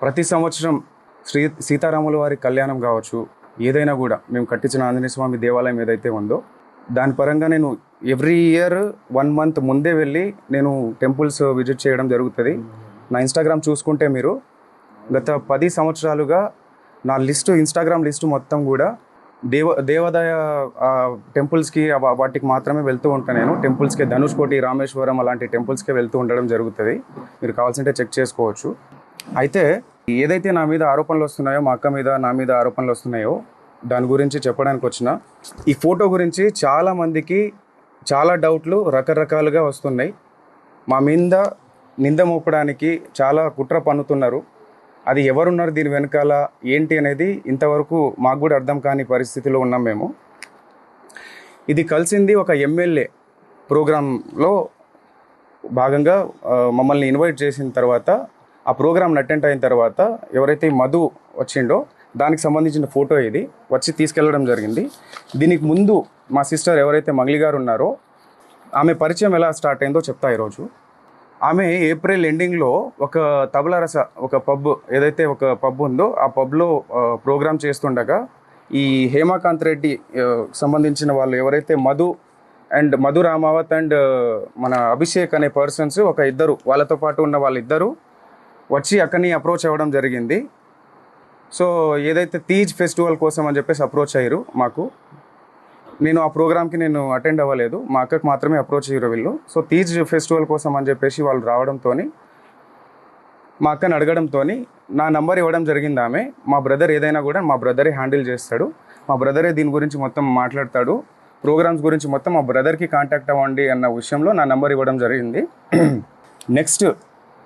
ప్రతి సంవత్సరం సీతారాముల వారి కళ్యాణం కావచ్చు, ఏదైనా కూడా మేము కట్టించిన ఆంజనేయ స్వామి దేవాలయం ఏదైతే ఉందో దాని పరంగా నేను ఎవ్రీ ఇయర్ 1 మంత్ ముందే వెళ్ళి నేను టెంపుల్స్ విజిట్ చేయడం జరుగుతుంది. నా ఇన్స్టాగ్రామ్ చూసుకుంటే మీరు గత 10 సంవత్సరాలుగా నా ఇన్స్టాగ్రామ్ లిస్టు మొత్తం కూడా దేవాదాయ టెంపుల్స్కి వాటికి మాత్రమే వెళ్తూ ఉంటాను. నేను టెంపుల్స్కి ధనుష్కోటి, రామేశ్వరం అలాంటి టెంపుల్స్కే వెళ్తూ ఉండడం జరుగుతుంది. మీరు కావాల్సింటే చెక్ చేసుకోవచ్చు. అయితే ఏదైతే నా మీద ఆరోపణలు వస్తున్నాయో, మా అక్క మీద నా మీద ఆరోపణలు వస్తున్నాయో దాని గురించి చెప్పడానికి వచ్చిన ఈ ఫోటో గురించి చాలామందికి చాలా డౌట్లు రకరకాలుగా వస్తున్నాయి. మా మీద నింద మోపడానికి చాలా కుట్ర పన్నుతున్నారు. అది ఎవరున్నారు దీని వెనకాల ఏంటి అనేది ఇంతవరకు మాకు కూడా అర్థం కాని పరిస్థితిలో ఉన్నాం మేము. ఇది కలిసింది ఒక ఎమ్మెల్యే ప్రోగ్రాంలో భాగంగా మమ్మల్ని ఇన్వైట్ చేసిన తర్వాత, ఆ ప్రోగ్రామ్ అటెండ్ అయిన తర్వాత ఎవరైతే మధు వచ్చిండో దానికి సంబంధించిన ఫోటో ఇది వచ్చి తీసుకెళ్ళడం జరిగింది. దీనికి ముందు మా సిస్టర్ ఎవరైతే మంగ్లీ గారు ఉన్నారో ఆమె పరిచయం ఎలా స్టార్ట్ అయిందో చెప్తా ఈరోజు. ఆమె ఏప్రిల్ ఎండింగ్లో ఒక తబలారస ఒక పబ్ ఏదైతే ఒక పబ్ ఉందో ఆ పబ్లో ప్రోగ్రామ్ చేస్తుండగా ఈ హేమాకాంత్ రెడ్డి సంబంధించిన వాళ్ళు ఎవరైతే మధు రామావత్ అండ్ మన అభిషేక్ అనే పర్సన్స్ ఒక ఇద్దరు వాళ్ళతో పాటు ఉన్న వాళ్ళిద్దరూ వచ్చి అక్కడిని అప్రోచ్ అవ్వడం జరిగింది. సో ఏదైతే తీజ్ ఫెస్టివల్ కోసం అని చెప్పేసి అప్రోచ్ అయ్యారు మాకు. నేను ఆ ప్రోగ్రామ్కి నేను అటెండ్ అవ్వలేదు, మా అక్కకు మాత్రమే అప్రోచ్ అయ్యారు వీళ్ళు. సో తీజ్ ఫెస్టివల్ కోసం అని చెప్పేసి వాళ్ళు రావడంతో మా అక్కని అడగడంతో నా నంబర్ ఇవ్వడం జరిగింది ఆమె. మా బ్రదర్ ఏదైనా కూడా మా బ్రదరే హ్యాండిల్ చేస్తాడు, మా బ్రదరే దీని గురించి మొత్తం మాట్లాడతాడు, ప్రోగ్రామ్స్ గురించి మొత్తం మా బ్రదర్కి కాంటాక్ట్ అవ్వండి అన్న విషయంలో నా నంబర్ ఇవ్వడం జరిగింది. నెక్స్ట్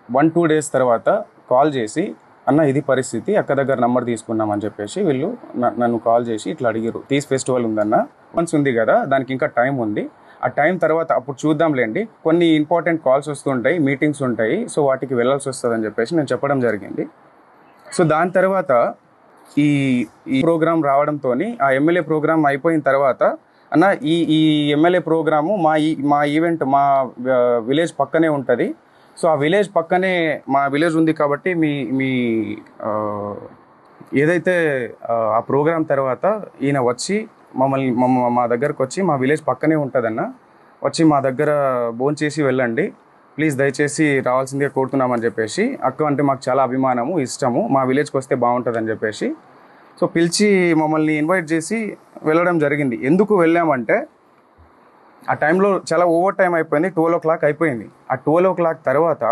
1-2 డేస్ తర్వాత కాల్ చేసి, అన్న ఇది పరిస్థితి, అక్క దగ్గర నంబర్ తీసుకున్నామని చెప్పేసి వీళ్ళు నన్ను కాల్ చేసి ఇట్లా అడిగారు. తీజ్ ఫెస్టివల్ ఉందన్న, మంత్స్ ఉంది కదా, దానికి ఇంకా టైం ఉంది, ఆ టైం తర్వాత అప్పుడు చూద్దాంలేండి, కొన్ని ఇంపార్టెంట్ కాల్స్ వస్తుంటాయి, మీటింగ్స్ ఉంటాయి, సో వాటికి వెళ్ళాల్సి వస్తుందని చెప్పేసి నేను చెప్పడం జరిగింది. సో దాని తర్వాత ఈ ప్రోగ్రామ్ రావడంతో ఆ ఎమ్మెల్యే ప్రోగ్రామ్ అయిపోయిన తర్వాత, అన్న ఈ ఎమ్మెల్యే ప్రోగ్రాము మా ఈవెంట్ మా విలేజ్ పక్కనే ఉంటుంది, సో ఆ విలేజ్ పక్కనే మా విలేజ్ ఉంది కాబట్టి మీ ఏదైతే ఆ ప్రోగ్రాం తర్వాత ఈయన వచ్చి మా దగ్గరకు వచ్చి, మా విలేజ్ పక్కనే ఉంటుందన్న, వచ్చి మా దగ్గర భోంచేసి వెళ్ళండి ప్లీజ్, దయచేసి రావాల్సిందిగా కోరుతున్నామని చెప్పేసి, అక్క అంటే మాకు చాలా అభిమానము, ఇష్టము, మా విలేజ్కి వస్తే బాగుంటుందని చెప్పేసి సో పిలిచి మమ్మల్ని ఇన్వైట్ చేసి వెళ్ళడం జరిగింది. ఎందుకు వెళ్ళామంటే ఆ టైంలో చాలా ఓవర్ టైం అయిపోయింది, 12 o'clock అయిపోయింది. ఆ 12 o'clock తర్వాత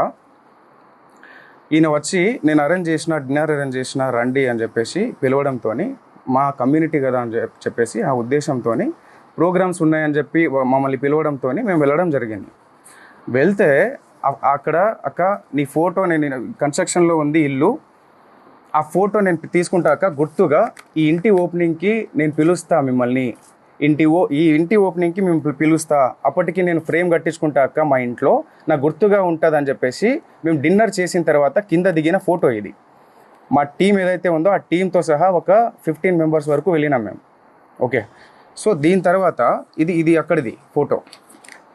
ఈయన వచ్చి నేను డిన్నర్ అరేంజ్ చేసిన రండి అని చెప్పేసి పిలవడంతో, మా కమ్యూనిటీ కదా అని చెప్పేసి ఆ ఉద్దేశంతో ప్రోగ్రామ్స్ ఉన్నాయని చెప్పి మమ్మల్ని పిలవడంతో మేము వెళ్ళడం జరిగింది. వెళ్తే అక్కడ అక్క నీ ఫోటో, నేను కన్స్ట్రక్షన్లో ఉంది ఇల్లు, ఆ ఫోటో నేను తీసుకుంటా అక్క, గుర్తుగా ఈ ఇంటి ఓపెనింగ్కి నేను పిలుస్తా మిమ్మల్ని, ఈ ఇంటి ఓపెనింగ్కి మేము పిలుస్తా, అప్పటికి నేను ఫ్రేమ్ కట్టించుకుంటా అక్క మా ఇంట్లో, నాకు గుర్తుగా ఉంటుంది అని చెప్పేసి మేము డిన్నర్ చేసిన తర్వాత కింద దిగిన ఫోటో ఇది. మా టీం ఏదైతే ఉందో ఆ టీంతో సహా ఒక 15 members వరకు వెళ్ళినాం మేము. ఓకే, సో దీని తర్వాత ఇది అక్కడిది ఫోటో.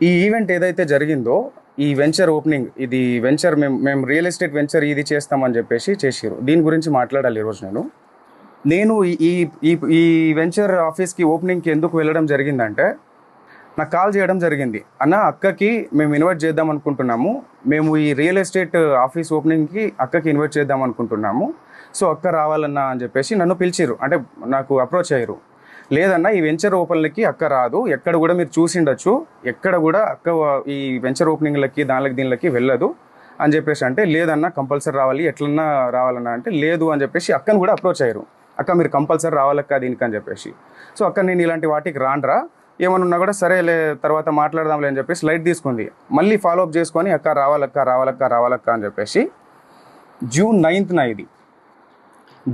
ఈ ఈవెంట్ ఏదైతే జరిగిందో, ఈ వెంచర్ ఓపెనింగ్, ఇది వెంచర్ మేము రియల్ ఎస్టేట్ వెంచర్ ఇది చేస్తామని చెప్పేసి చేసిరు. దీని గురించి మాట్లాడాలి ఈరోజు. నేను ఈ వెంచర్ ఆఫీస్కి ఓపెనింగ్కి ఎందుకు వెళ్ళడం జరిగిందంటే, నాకు కాల్ చేయడం జరిగింది, అన్న అక్కకి మేము ఇన్వైట్ చేద్దాం అనుకుంటున్నాము, మేము ఈ రియల్ ఎస్టేట్ ఆఫీస్ ఓపెనింగ్కి అక్కకి ఇన్వైట్ చేద్దాం అనుకుంటున్నాము, సో అక్క రావాలన్నా అని చెప్పేసి నన్ను పిలిచిరు, అంటే నాకు అప్రోచ్ అయ్యారు. లేదన్నా ఈ వెంచర్ ఓపెన్లకి అక్క రాదు, ఎక్కడ కూడా మీరు చూసిండొచ్చు, ఎక్కడ కూడా అక్క ఈ వెంచర్ ఓపెనింగ్లకి దీనికి వెళ్ళదు అని చెప్పేసి అంటే, లేదన్నా కంపల్సరీ రావాలి, ఎట్లన్నా రావాలన్నా అంటే, లేదు అని చెప్పేసి అక్కను కూడా అప్రోచ్ అయ్యారు, అక్క మీరు కంపల్సరీ రావాలక్క దీనికి అని చెప్పేసి. సో అక్క నేను ఇలాంటి వాటికి రానరా, ఏమన్నా కూడా సరేలే తర్వాత మాట్లాడదాంలే అని చెప్పేసి లైట్ తీసుకుంది. మళ్ళీ ఫాలోఅప్ చేసుకొని అక్క రావాలక్క అని చెప్పేసి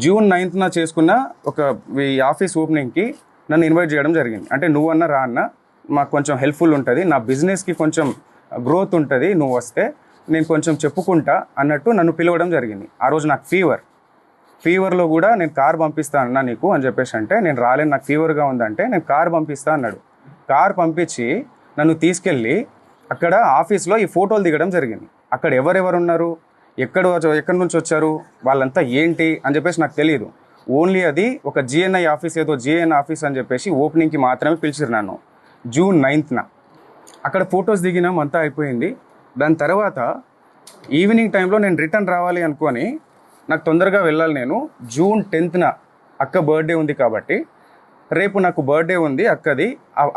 June 9th చేసుకున్న ఒక ఈ ఆఫీస్ ఓపెనింగ్కి నన్ను ఇన్వైట్ చేయడం జరిగింది. అంటే నువ్వన్నా రా అన్న, మాకు కొంచెం హెల్ప్ఫుల్ ఉంటుంది, నా బిజినెస్కి కొంచెం గ్రోత్ ఉంటుంది, నువ్వు వస్తే నేను కొంచెం చెప్పుకుంటా అన్నట్టు నన్ను పిలవడం జరిగింది. ఆ రోజు నాకు ఫీవర్లో కూడా నేను కార్ పంపిస్తా అన్నా నీకు అని చెప్పేసి అంటే, నేను రాలేను నాకు ఫీవర్గా ఉందంటే, నేను కార్ పంపిస్తా అన్నాడు. కార్ పంపించి నన్ను తీసుకెళ్ళి అక్కడ ఆఫీస్లో ఈ ఫోటోలు దిగడం జరిగింది. అక్కడ ఎవరెవరు ఉన్నారు, ఎక్కడి నుంచి వచ్చారు, వాళ్ళంతా ఏంటి అని చెప్పేసి నాకు తెలియదు. ఓన్లీ అది ఒక జిఎన్ఐ ఆఫీస్, ఏదో జిఎన్ ఆఫీస్ అని చెప్పేసి ఓపెనింగ్కి మాత్రమే పిలిచిరు నన్ను జూన్ 9న. అక్కడ ఫొటోస్ దిగినాం, అంతా అయిపోయింది. దాని తర్వాత ఈవినింగ్ టైంలో నేను రిటర్న్ రావాలి అనుకొని, నాకు తొందరగా వెళ్ళాలి, నేను జూన్ 10న అక్క బర్త్డే ఉంది కాబట్టి రేపు నాకు బర్త్డే ఉంది అక్కది,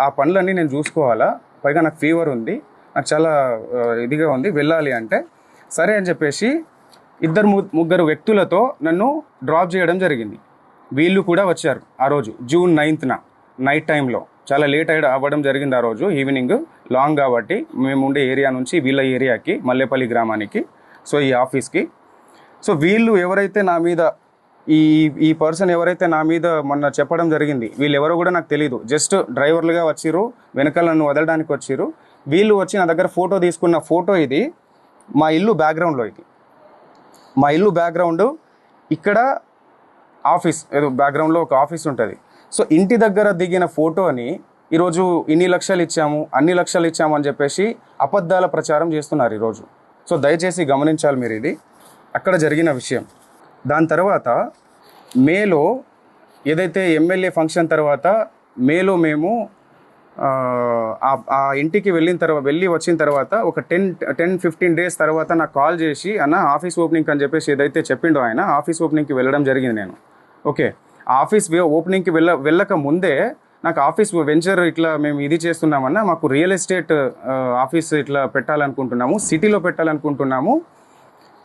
ఆ పనులన్నీ నేను చూసుకోవాలా, పైగా నాకు ఫీవర్ ఉంది, నాకు చాలా ఇదిగా ఉంది, వెళ్ళాలి అంటే సరే అని చెప్పేసి ముగ్గురు వ్యక్తులతో నన్ను డ్రాప్ చేయడం జరిగింది. వీళ్ళు కూడా వచ్చారు ఆ రోజు జూన్ 9న నైట్ టైంలో. చాలా లేట్ అవ్వడం జరిగింది ఆ రోజు ఈవినింగ్, లాంగ్ కాబట్టి మేము ఉండే ఏరియా నుంచి వీళ్ళ ఏరియాకి, మల్లేపల్లి గ్రామానికి, సో ఈ ఆఫీస్కి. సో వీళ్ళు ఎవరైతే నా మీద ఈ పర్సన్ ఎవరైతే నా మీద మొన్న చెప్పడం జరిగింది, వీళ్ళు ఎవరో కూడా నాకు తెలియదు. జస్ట్ డ్రైవర్లుగా వచ్చిర్రు, వెనకాల నన్ను వదలడానికి వచ్చిర్రు. వీళ్ళు వచ్చి నా దగ్గర ఫోటో తీసుకున్న ఫోటో ఇది, మా ఇల్లు బ్యాక్గ్రౌండ్లో, ఇది మా ఇల్లు బ్యాక్గ్రౌండ్. ఇక్కడ ఆఫీస్, ఏదో బ్యాక్గ్రౌండ్లో ఒక ఆఫీస్ ఉంటుంది. సో ఇంటి దగ్గర దిగిన ఫోటోని ఈరోజు ఇన్ని లక్షలు ఇచ్చాము, అన్ని లక్షలు ఇచ్చాము అని చెప్పేసి అబద్ధాల ప్రచారం చేస్తున్నారు ఈరోజు. సో దయచేసి గమనించాలి మీరు, ఇది అక్కడ జరిగిన విషయం. దాని తర్వాత మేలో ఏదైతే ఎమ్మెల్యే ఫంక్షన్ తర్వాత మేలో మేము ఆ ఇంటికి వెళ్ళి వచ్చిన తర్వాత ఒక 10-15 డేస్ తర్వాత నాకు కాల్ చేసి, అన్న ఆఫీస్ ఓపెనింగ్ అని చెప్పేసి ఏదైతే చెప్పిండో ఆయన, ఆఫీస్ ఓపెనింగ్కి వెళ్ళడం జరిగింది నేను. ఓకే, ఆఫీస్ ఓపెనింగ్కి వెళ్ళక ముందే నాకు ఆఫీస్ వెంచర్ ఇట్లా మేము ఇది చేస్తున్నామన్నా, మాకు రియల్ ఎస్టేట్ ఆఫీస్ ఇట్లా పెట్టాలనుకుంటున్నాము, సిటీలో పెట్టాలనుకుంటున్నాము,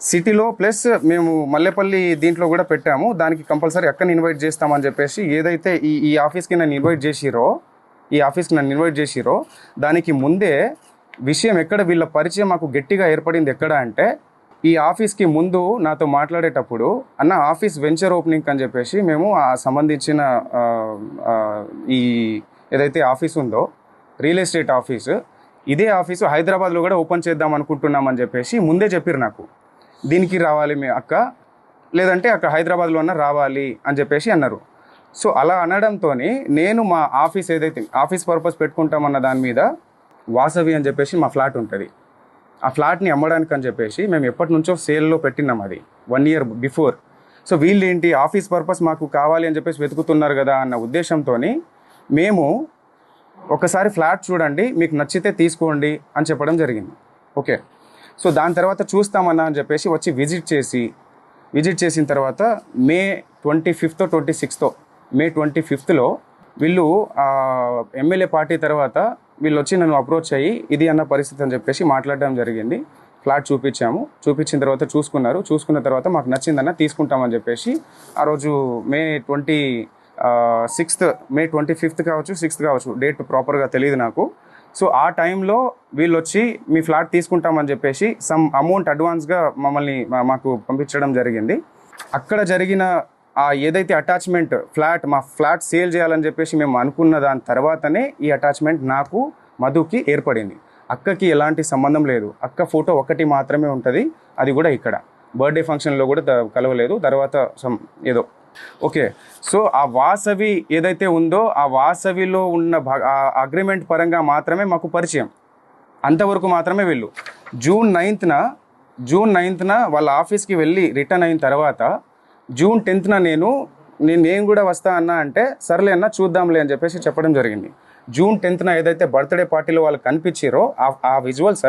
సిటీలో ప్లస్ మేము మల్లేపల్లి దీంట్లో కూడా పెట్టాము, దానికి కంపల్సరీ అక్కని ఇన్వైట్ చేస్తామని చెప్పేసి ఏదైతే ఈ ఆఫీస్కి నన్ను ఇన్వైట్ చేసిరో దానికి ముందే విషయం ఎక్కడ వీళ్ళ పరిచయం మాకు గట్టిగా ఏర్పడింది ఎక్కడ అంటే, ఈ ఆఫీస్కి ముందు నాతో మాట్లాడేటప్పుడు, అన్న ఆఫీస్ వెంచర్ ఓపెనింగ్ అని చెప్పేసి మేము ఆ సంబంధించిన ఈ ఏదైతే ఆఫీస్ ఉందో రియల్ ఎస్టేట్ ఆఫీసు, ఇదే ఆఫీసు హైదరాబాద్లో కూడా ఓపెన్ చేద్దాం అనుకుంటున్నామని చెప్పేసి ముందే చెప్పారు నాకు. దీనికి రావాలి మీ అక్క, లేదంటే అక్కడ హైదరాబాద్లో అన్న రావాలి అని చెప్పేసి అన్నారు. సో అలా అనడంతో నేను మా ఆఫీస్ ఏదైతే ఆఫీస్ పర్పస్ పెట్టుకుంటామన్న దాని మీద వాసవి అని చెప్పేసి మా ఫ్లాట్ ఉంటుంది, ఆ ఫ్లాట్ని అమ్మడానికి అని చెప్పేసి మేము ఎప్పటి నుంచో సేల్లో పెట్టినాం, అది 1 year బిఫోర్. సో వీళ్ళు ఏంటి ఆఫీస్ పర్పస్ మాకు కావాలి అని చెప్పేసి వెతుకుతున్నారు కదా అన్న ఉద్దేశంతో మేము ఒకసారి ఫ్లాట్ చూడండి, మీకు నచ్చితే తీసుకోండి అని చెప్పడం జరిగింది. ఓకే, సో దాని తర్వాత చూస్తామన్నా అని చెప్పేసి వచ్చి విజిట్ చేసిన తర్వాత మే 25th 26th, మే 25th వీళ్ళు ఎమ్మెల్యే పార్టీ తర్వాత వీళ్ళు వచ్చి నన్ను అప్రోచ్ అయ్యి ఇది అన్న పరిస్థితి అని చెప్పేసి మాట్లాడడం జరిగింది. ఫ్లాట్ చూపించిన తర్వాత చూసుకున్న తర్వాత మాకు నచ్చిందన్న తీసుకుంటామని చెప్పేసి ఆ రోజు మే 25th కావచ్చు, 6th కావచ్చు, డేట్ ప్రాపర్గా తెలియదు నాకు. సో ఆ టైంలో వీళ్ళు వచ్చి మీ ఫ్లాట్ తీసుకుంటామని చెప్పేసి సమ్ అమౌంట్ అడ్వాన్స్గా మాకు పంపించడం జరిగింది. అక్కడ జరిగిన ఏదైతే అటాచ్మెంట్ మా ఫ్లాట్ సేల్ చేయాలని చెప్పేసి మేము అనుకున్న దాని తర్వాతనే ఈ అటాచ్మెంట్ నాకు మధుకి ఏర్పడింది. అక్కకి ఎలాంటి సంబంధం లేదు, అక్క ఫోటో ఒకటి మాత్రమే ఉంటుంది, అది కూడా ఇక్కడ బర్త్డే ఫంక్షన్లో కూడా కలవలేదు, తర్వాత ఏదో. ఓకే, సో ఆ వాసవి ఏదైతే ఉందో ఆ వాసవిలో ఉన్న అగ్రిమెంట్ పరంగా మాత్రమే మాకు పరిచయం, అంతవరకు మాత్రమే. వీళ్ళు జూన్ 9న వాళ్ళ ఆఫీస్కి వెళ్ళి రిటర్న్ అయిన తర్వాత జూన్ 10న నేను కూడా వస్తా అన్నా అంటే సర్లే అన్న చూద్దాంలే అని చెప్పేసి చెప్పడం జరిగింది. జూన్ 10న ఏదైతే బర్త్డే పార్టీలో వాళ్ళు కనిపించారో ఆ విజువల్స్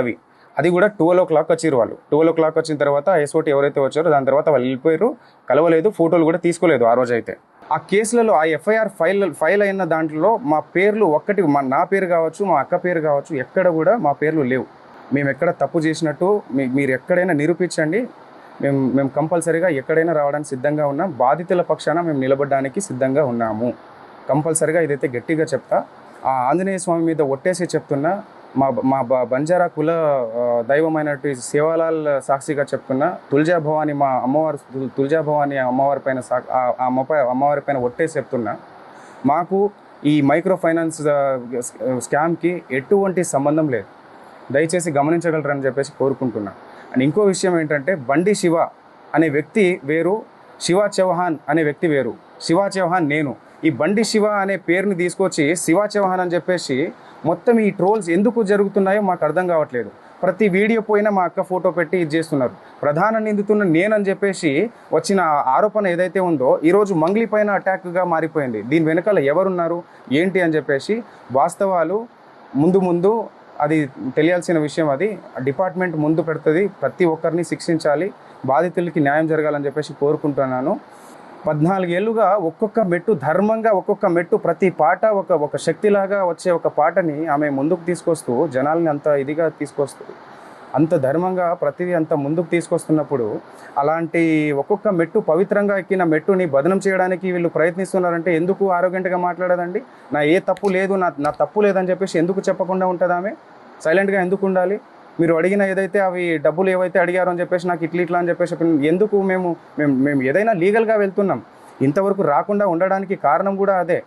అది కూడా 12 o'clock వచ్చిరు వాళ్ళు. 12 o'clock వచ్చిన తర్వాత ఎస్ఓటీ ఎవరైతే వచ్చారో దాని తర్వాత వాళ్ళు వెళ్ళిపోయారు, కలవలేదు, ఫోటోలు కూడా తీసుకోలేదు ఆ రోజు అయితే. ఆ కేసులలో ఆ ఎఫ్ఐఆర్ ఫైల్ అయిన దాంట్లో మా పేర్లు నా పేరు కావచ్చు, మా అక్క పేరు కావచ్చు, ఎక్కడ కూడా మా పేర్లు లేవు. మేము ఎక్కడ తప్పు చేసినట్టు మీరు ఎక్కడైనా నిరూపించండి, మేము కంపల్సరీగా ఎక్కడైనా రావడానికి సిద్ధంగా ఉన్నాం, బాధితుల పక్షాన మేము నిలబడడానికి సిద్ధంగా ఉన్నాము. కంపల్సరీగా ఇదైతే గట్టిగా చెప్తా. ఆ ఆంజనేయ స్వామి మీద ఒట్టేసి చెప్తున్నా, మా బంజారా కుల దైవమైనటువంటి సేవాలాల్ సాక్షిగా చెప్తున్నా, తుల్జా భవాని అమ్మవారి పైన ఒట్టేసి చెప్తున్నా, మాకు ఈ మైక్రో ఫైనాన్స్ స్కామ్కి ఎటువంటి సంబంధం లేదు, దయచేసి గమనించగలరని చెప్పేసి కోరుకుంటున్నా. అండ్ ఇంకో విషయం ఏంటంటే, బండి శివ అనే వ్యక్తి వేరు, శివ చౌహాన్ అనే వ్యక్తి వేరు. శివ చౌహాన్ నేను. ఈ బండి శివ అనే పేరుని తీసుకొచ్చి శివ చౌహాన్ అని చెప్పేసి మొత్తం ఈ ట్రోల్స్ ఎందుకు జరుగుతున్నాయో మాకు అర్థం కావట్లేదు. ప్రతి వీడియో పోయినా మా అక్క ఫోటో పెట్టి ఇది చేస్తున్నారు. ప్రధాన నిందితున్న నేనని చెప్పేసి వచ్చిన ఆరోపణ ఏదైతే ఉందో ఈరోజు మంగ్లీ పైన అటాక్గా మారిపోయింది. దీని వెనకాల ఎవరున్నారు ఏంటి అని చెప్పేసి వాస్తవాలు ముందు ముందు అది తెలియాల్సిన విషయం. అది డిపార్ట్మెంట్ ముందు పెడుతుంది. ప్రతి ఒక్కరిని శిక్షించాలి, బాధితులకి న్యాయం జరగాలని చెప్పేసి కోరుకుంటున్నాను. 14 ఏళ్ళుగా ఒక్కొక్క మెట్టు ధర్మంగా, ఒక్కొక్క మెట్టు ప్రతి పాట ఒక శక్తిలాగా వచ్చే ఒక పాటని ఆమె ముందుకు తీసుకొస్తూ జనాల్ని అంత ఇదిగా తీసుకొస్తూ అంత ధర్మంగా ప్రతిదీ అంత ముందుకు తీసుకొస్తున్నప్పుడు అలాంటి ఒక్కొక్క మెట్టు పవిత్రంగా ఎక్కిన మెట్టుని బదనం చేయడానికి వీళ్ళు ప్రయత్నిస్తున్నారంటే ఎందుకు ఆరోగ్యంగా మాట్లాడదండి? నా ఏ తప్పు లేదు, నా తప్పు లేదని చెప్పేసి ఎందుకు చెప్పకుండా ఉంటుంది? ఆమె సైలెంట్గా ఎందుకు ఉండాలి? మీరు అడిగిన ఏదైతే అవి డబ్బులు ఏవైతే అడిగారో అని చెప్పేసి నాకు ఇట్లా అని చెప్పేసి ఎందుకు మేము ఏదైనా లీగల్గా వెళ్తున్నాం. ఇంతవరకు రాకుండా ఉండడానికి కారణం కూడా అదే.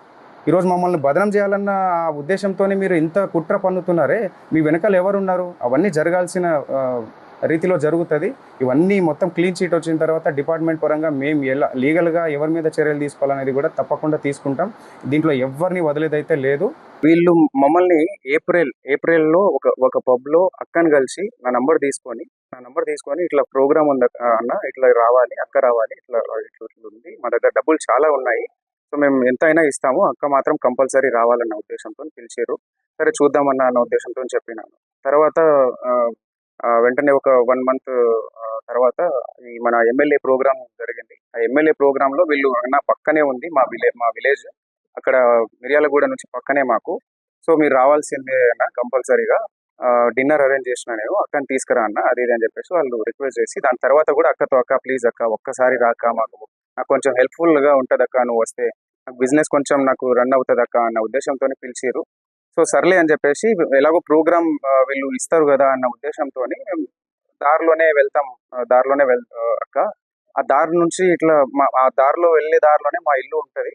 ఈరోజు మమ్మల్ని బదనం చేయాలన్న ఆ ఉద్దేశంతోనే మీరు ఇంత కుట్ర పన్నుతున్నారే, మీ వెనకాల ఎవరున్నారు? అవన్నీ జరగాల్సిన రీతిలో జరుగుతుంది. ఇవన్నీ మొత్తం క్లీన్ చీట్ వచ్చిన తర్వాత డిపార్ట్మెంట్ పరంగా మేము ఎలా లీగల్గా ఎవరి మీద చర్యలు తీసుకోవాలనేది కూడా తప్పకుండా తీసుకుంటాం. దీంట్లో ఎవరిని వదిలేదైతే లేదు. వీళ్ళు మమ్మల్ని ఏప్రిల్లో ఒక పబ్లో అక్కని కలిసి నా నంబర్ తీసుకొని ఇట్లా ప్రోగ్రామ్ ఉంది అన్న, ఇట్లా రావాలి, అక్క రావాలి, ఇట్లా ఉంది, మా దగ్గర డబ్బులు చాలా ఉన్నాయి, సో మేము ఎంత అయినా ఇస్తాము, అక్క మాత్రం కంపల్సరీ రావాలన్న ఉద్దేశంతో పిలిచారు. సరే చూద్దామన్న అన్న ఉద్దేశంతో చెప్పినాను. తర్వాత వెంటనే ఒక 1 మంత్ తర్వాత ఈ మన ఎమ్మెల్యే ప్రోగ్రామ్ జరిగింది. ఆ ఎమ్మెల్యే ప్రోగ్రాంలో వీళ్ళు అన్న పక్కనే ఉంది మా విలేజ్, అక్కడ మిర్యాలగూడ నుంచి పక్కనే మాకు, సో మీరు రావాల్సిందే అన్న కంపల్సరీగా, డిన్నర్ అరేంజ్ చేసిన నేను, అక్కని తీసుకురా అన్న అది ఇది అని చెప్పేసి వాళ్ళు రిక్వెస్ట్ చేసి, దాని తర్వాత కూడా అక్కతో అక్క ప్లీజ్ అక్క ఒక్కసారి రాక, నాకు కొంచెం హెల్ప్ఫుల్గా ఉంటుంది అక్క, నువ్వు వస్తే నాకు బిజినెస్ కొంచెం నాకు రన్ అవుతుంది అక్క అన్న ఉద్దేశంతో పిలిచిరు. సో సర్లే అని చెప్పేసి ఎలాగో ప్రోగ్రామ్ వీళ్ళు ఇస్తారు కదా అన్న ఉద్దేశంతో మేము దారిలోనే వెళ్తాం. అక్క ఆ దారి నుంచి ఇట్లా ఆ దారిలో వెళ్ళే దారిలోనే మా ఇల్లు ఉంటుంది.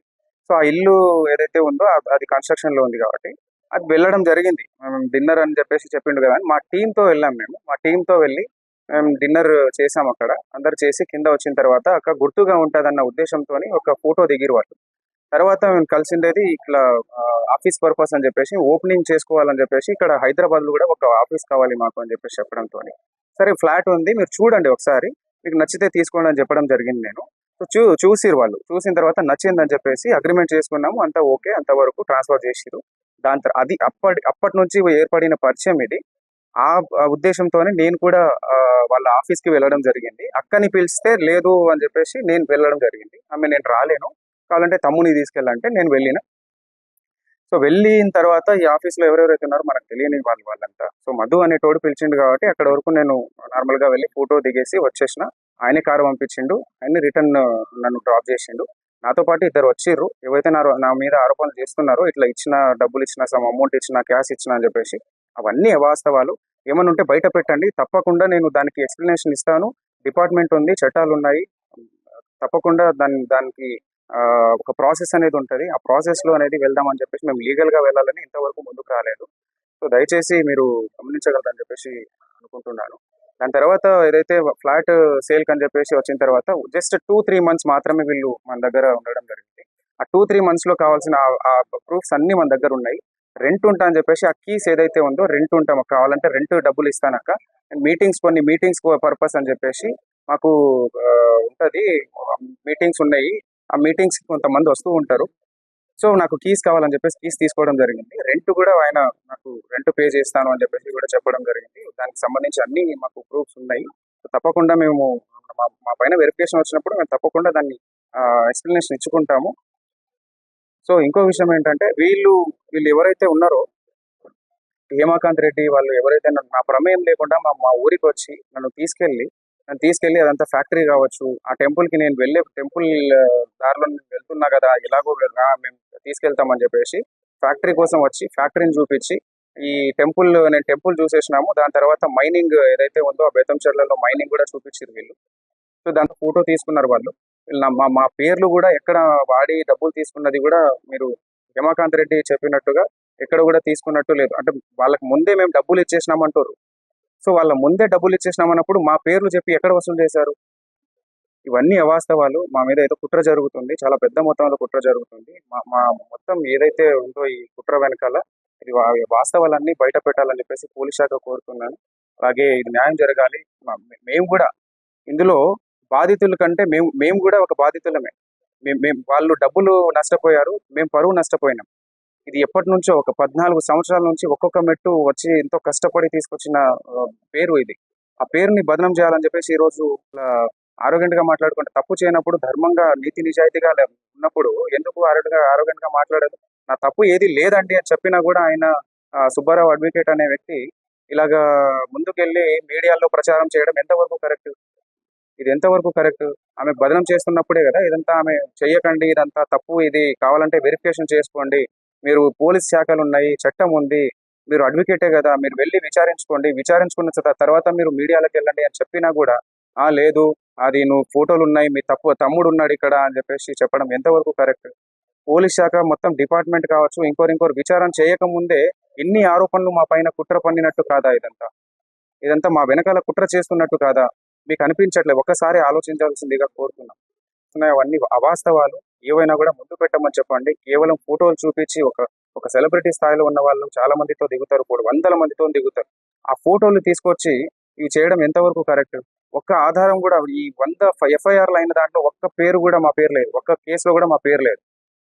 సో ఆ ఇల్లు ఏదైతే ఉందో అది కన్స్ట్రక్షన్లో ఉంది కాబట్టి అది వెళ్ళడం జరిగింది. మేము డిన్నర్ అని చెప్పేసి చెప్పిండు కదా అని మా టీంతో వెళ్ళాం. మా టీంతో వెళ్ళి మేము డిన్నర్ చేసాం. అక్కడ అందరు చేసి కింద వచ్చిన తర్వాత అక్క గుర్తుగా ఉంటుందన్న ఉద్దేశంతో ఒక ఫోటో దిగిరు వాళ్ళు. తర్వాత మేము కలిసిండేది ఇట్లా ఆఫీస్ పర్పస్ అని చెప్పేసి ఓపెనింగ్ చేసుకోవాలని చెప్పేసి ఇక్కడ హైదరాబాద్లో కూడా ఒక ఆఫీస్ కావాలి మాకు అని చెప్పేసి చెప్పడంతో, సరే ఫ్లాట్ ఉంది మీరు చూడండి ఒకసారి, మీకు నచ్చితే తీసుకోండి అని చెప్పడం జరిగింది. నేను చూసిరు వాళ్ళు, చూసిన తర్వాత నచ్చిందని చెప్పేసి అగ్రిమెంట్ చేసుకున్నాము, అంతా ఓకే, అంతవరకు ట్రాన్స్ఫర్ చేసిరు. అది అప్పటి నుంచి ఏర్పడిన పరిచయం ఇది. ఆ ఉద్దేశంతోనే నేను కూడా వాళ్ళ ఆఫీస్కి వెళ్ళడం జరిగింది. అక్కని పిలిస్తే లేదు అని చెప్పేసి నేను వెళ్ళడం జరిగింది. నేను రాలేను, కావాలంటే తమ్ముని తీసుకెళ్ళాలంటే నేను వెళ్ళిన. సో వెళ్ళిన తర్వాత ఈ ఆఫీస్లో ఎవరెవరైతే ఉన్నారో మనకు తెలియని వాళ్ళంతా, సో మధు అనేటోడు పిలిచిండు కాబట్టి అక్కడ వరకు నేను నార్మల్గా వెళ్ళి ఫోటో దిగేసి వచ్చేసిన. ఆయనే కారు పంపించిండు, ఆయన రిటర్న్ నన్ను డ్రాప్ చేసిండు. నాతో పాటు ఇద్దరు వచ్చిర్రు, ఏవైతే నా మీద ఆరోపణలు చేస్తున్నారో, ఇట్లా డబ్బులు ఇచ్చిన, సమ్ అమౌంట్ ఇచ్చిన, క్యాష్ ఇచ్చిన అని చెప్పేసి, అవన్నీ అవాస్తవాలు. ఏమైనా ఉంటే బయట పెట్టండి, తప్పకుండా నేను దానికి ఎక్స్ప్లెనేషన్ ఇస్తాను. డిపార్ట్మెంట్ ఉంది, చట్టాలు ఉన్నాయి, తప్పకుండా దానికి ఒక ప్రాసెస్ అనేది ఉంటుంది. ఆ ప్రాసెస్లో అనేది వెళ్దామని చెప్పేసి మేము లీగల్గా వెళ్ళాలని ఇంతవరకు ముందుకు రాలేదు. సో దయచేసి మీరు గమనించగలరని చెప్పేసి అనుకుంటున్నాను. దాని తర్వాత ఏదైతే ఫ్లాట్ సేల్కి అని చెప్పేసి వచ్చిన తర్వాత జస్ట్ 2-3 మంత్స్ మాత్రమే వీళ్ళు మన దగ్గర ఉండడం జరిగింది. ఆ 2-3 మంత్స్లో కావాల్సిన ఆ ప్రూఫ్స్ అన్నీ మన దగ్గర ఉన్నాయి. రెంట్ ఉంటా అని చెప్పేసి ఆ కీస్ ఏదైతే ఉందో రెంట్ ఉంటాం, కావాలంటే రెంట్ డబ్బులు ఇస్తానక్క, కొన్ని మీటింగ్స్ పర్పస్ అని చెప్పేసి మాకు ఉంటుంది, మీటింగ్స్ ఉన్నాయి, ఆ మీటింగ్స్కి కొంతమంది వస్తూ ఉంటారు. సో నాకు కీస్ కావాలని చెప్పేసి కీస్ తీసుకోవడం జరిగింది. రెంట్ కూడా ఆయన నాకు రెంట్ పే చేస్తాను అని చెప్పేసి కూడా చెప్పడం జరిగింది. దానికి సంబంధించి అన్ని మాకు ప్రూఫ్స్ ఉన్నాయి. తప్పకుండా మేము మా పైన వెరిఫికేషన్ వచ్చినప్పుడు మేము తప్పకుండా దాన్ని ఎక్స్ప్లెనేషన్ ఇచ్చుకుంటాము. సో ఇంకో విషయం ఏంటంటే వీళ్ళు ఎవరైతే ఉన్నారో హేమాకాంత్ రెడ్డి వాళ్ళు ఎవరైతే నా ప్రమేయం లేకుండా మా ఊరికి వచ్చి నన్ను తీసుకెళ్ళి అదంతా ఫ్యాక్టరీ కావచ్చు, ఆ టెంపుల్కి నేను టెంపుల్ దారిలో వెళ్తున్నా కదా, ఎలాగో మేము తీసుకెళ్తామని చెప్పేసి ఫ్యాక్టరీ కోసం వచ్చి ఫ్యాక్టరీని చూపించి నేను టెంపుల్ చూసేసినాము. దాని తర్వాత మైనింగ్ ఏదైతే ఉందో ఆ బెతంచెర్లలో మైనింగ్ కూడా చూపించారు వీళ్ళు. సో దాంతో ఫోటో తీసుకున్నారు వాళ్ళు. మా పేర్లు కూడా ఎక్కడ వాడి డబ్బులు తీసుకున్నది కూడా మీరు హేమాకాంత్ రెడ్డి చెప్పినట్టుగా ఎక్కడ కూడా తీసుకున్నట్టు లేదు. అంటే వాళ్ళకి ముందే మేము డబ్బులు ఇచ్చేసినామంటారు. సో వాళ్ళ ముందే డబ్బులు ఇచ్చేసినామన్నప్పుడు మా పేర్లు చెప్పి ఎక్కడ వసూలు చేశారు? ఇవన్నీ అవాస్తవాలు. మా మీద ఏదో కుట్ర జరుగుతుంది, చాలా పెద్ద మొత్తంలో కుట్ర జరుగుతుంది. మా మొత్తం ఏదైతే ఉందో ఈ కుట్ర వెనకాల ఇది వాస్తవాలన్నీ బయట పెట్టాలని చెప్పేసి పోలీస్ శాఖ కోరుతున్నాను. అలాగే ఇది న్యాయం జరగాలి. మేము కూడా ఇందులో బాధితుల కంటే మేము కూడా ఒక బాధితులమే. మేము వాళ్ళు డబ్బులు నష్టపోయారు, మేము పరువు నష్టపోయినాం. ఇది ఎప్పటి నుంచో ఒక 14 సంవత్సరాల నుంచి ఒక్కొక్క మెట్టు వచ్చి ఎంతో కష్టపడి తీసుకొచ్చిన పేరు ఇది. ఆ పేరుని బదనం చేయాలని చెప్పేసి ఈరోజు ఆరోగెంట్ గా మాట్లాడుకుంటే, తప్పు చేయనప్పుడు ధర్మంగా నీతి నిజాయితీగా ఉన్నప్పుడు ఎందుకు ఆరోగెంట్ గా మాట్లాడదు? నా తప్పు ఏది లేదండి అని చెప్పినా కూడా ఆయన సుబ్బారావు అడ్వకేట్ అనే వ్యక్తి ఇలాగా ముందుకెళ్ళి మీడియాలో ప్రచారం చేయడం ఎంతవరకు కరెక్ట్? ఇది ఎంతవరకు కరెక్ట్? ఆమె బదనం చేస్తున్నప్పుడే కదా ఇదంతా, ఆమె చెయ్యకండి, ఇదంతా తప్పు, ఇది కావాలంటే వెరిఫికేషన్ చేసుకోండి, మీరు పోలీస్ శాఖలు ఉన్నాయి, చట్టం ఉంది, మీరు అడ్వకేటే కదా, మీరు వెళ్ళి విచారించుకోండి, విచారించుకున్న తర్వాత మీరు మీడియాలోకి వెళ్ళండి అని చెప్పినా కూడా లేదు, అది నువ్వు ఫోటోలు ఉన్నాయి, మీ తమ్ముడు ఉన్నాడు ఇక్కడ అని చెప్పేసి చెప్పడం ఎంతవరకు కరెక్ట్? పోలీస్ శాఖ మొత్తం డిపార్ట్మెంట్ కావచ్చు, ఇంకోరు విచారణ చేయకముందే ఇన్ని ఆరోపణలు మా పైన కుట్ర పన్నినట్టు కాదా? ఇదంతా మా వెనకాల కుట్ర చేస్తున్నట్టు కాదా? మీకు అనిపించట్లేదు? ఒక్కసారి ఆలోచించాల్సిందిగా కోరుతున్నాం. అవన్నీ అవాస్తవాలు, ఏవైనా కూడా ముందు పెట్టమని చెప్పండి. కేవలం ఫోటోలు చూపించి ఒక సెలబ్రిటీ స్థాయిలో ఉన్న వాళ్ళు చాలా మందితో దిగుతారు, కూడా వందల మందితో దిగుతారు. ఆ ఫోటోలు తీసుకొచ్చి ఇవి చేయడం ఎంతవరకు కరెక్ట్? ఒక్క ఆధారం కూడా, ఈ 100 ఎఫ్ఐఆర్లు అయిన దాంట్లో ఒక్క పేరు కూడా మా పేరు లేదు, ఒక్క కేసులో కూడా మా పేరు లేదు.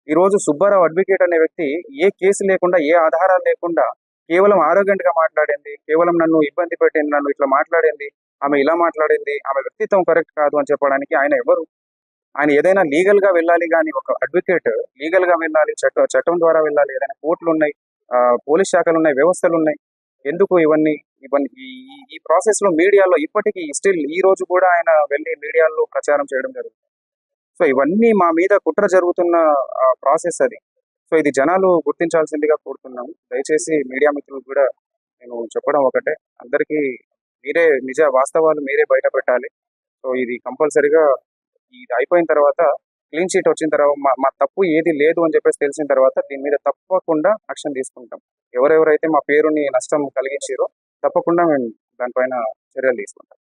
ఈ రోజు సుబ్బారావు అడ్వకేట్ అనే వ్యక్తి ఏ కేసు లేకుండా, ఏ ఆధారాలు లేకుండా కేవలం ఆరోగ్యంట్ గా మాట్లాడింది, కేవలం నన్ను ఇబ్బంది పెట్టింది, నన్ను ఇట్లా మాట్లాడింది, ఆమె ఇలా మాట్లాడింది, ఆమె వ్యక్తిత్వం కరెక్ట్ కాదు అని చెప్పడానికి ఆయన ఎవరు? ఆయన ఏదైనా లీగల్ గా వెళ్ళాలి, కానీ ఒక అడ్వకేట్ లీగల్ గా వెళ్ళాలి, చట్టం ద్వారా వెళ్ళాలి, ఏదైనా కోర్టులు ఉన్నాయి, పోలీస్ శాఖలు ఉన్నాయి, వ్యవస్థలు ఉన్నాయి. ఎందుకు ఇవన్నీ ఇవన్నీ ఈ ప్రాసెస్ లో మీడియాలో ఇప్పటికీ స్టిల్ ఈ రోజు కూడా ఆయన వెళ్ళి మీడియాలో ప్రచారం చేయడం జరుగుతుంది. సో ఇవన్నీ మా మీద కుట్ర జరుగుతున్న ప్రాసెస్ అది. సో ఇది జనాలు గుర్తించాల్సిందిగా కోరుతున్నాము. దయచేసి మీడియా మిత్రులు కూడా నేను చెప్పడం ఒకటే, అందరికీ మీరే వాస్తవాలు మీరే బయట పెట్టాలి. సో ఇది కంపల్సరీగా ఇది అయిపోయిన తర్వాత, క్లీన్ షీట్ వచ్చిన తర్వాత, మా తప్పు ఏది లేదు అని చెప్పేసి తెలిసిన తర్వాత దీని మీద తప్పకుండా యాక్షన్ తీసుకుంటాం. ఎవరెవరైతే మా పేరుని నష్టం కలిగించారో తప్పకుండా మేము దానిపైన చర్యలు తీసుకుంటాం.